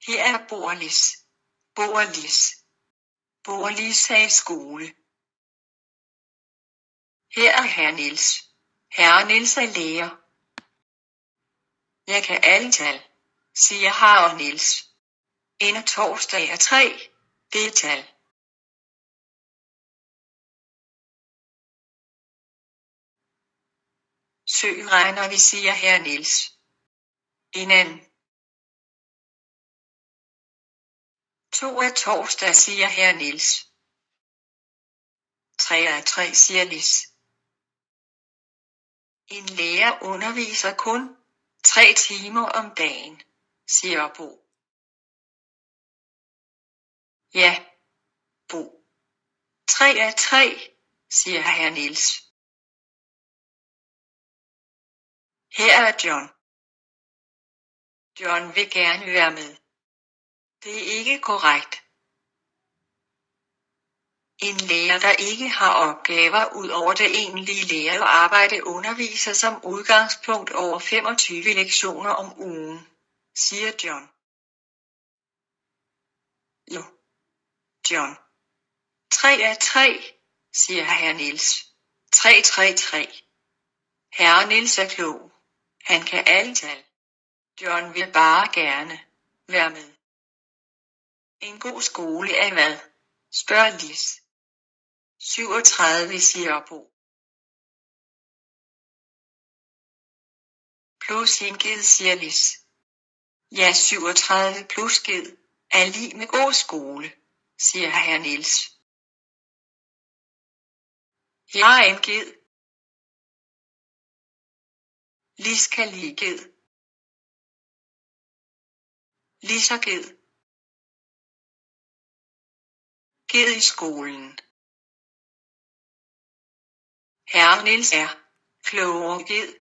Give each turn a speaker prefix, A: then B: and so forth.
A: Her er Borlis. Borlis. Borlis er i skole. Her er herr Niels. Herr Niels er lærer. Jeg kan alle tal, siger herr Niels. En torsdag er 3, det er tal. Sø regner vi, siger herr Niels. En anden. 2 er torsdag, siger herr Niels. 3 er 3, siger Lis. En lærer underviser kun 3 timer om dagen, siger Bo. Ja, Bo. 3 er 3, siger herr Niels. Her er John. John vil gerne være med. Det er ikke korrekt. En lærer, der ikke har opgaver ud over det egentlige lærerarbejde, underviser som udgangspunkt over 25 lektioner om ugen, siger John. Jo, John. 3 er 3, siger herr Niels. 3, 3, 3. Herr Niels er klog. Han kan alle tal. John vil bare gerne være med. En god skole er hvad? Spørger Lis. 37, siger Bo. Plus en ged, siger Lis. Ja, 37 plus ged er lig med god skole, siger herr Niels. Her er en ged. Lis kan lide ged. Lis og ged. Ged i skolen. Herr Niels er klogere ged.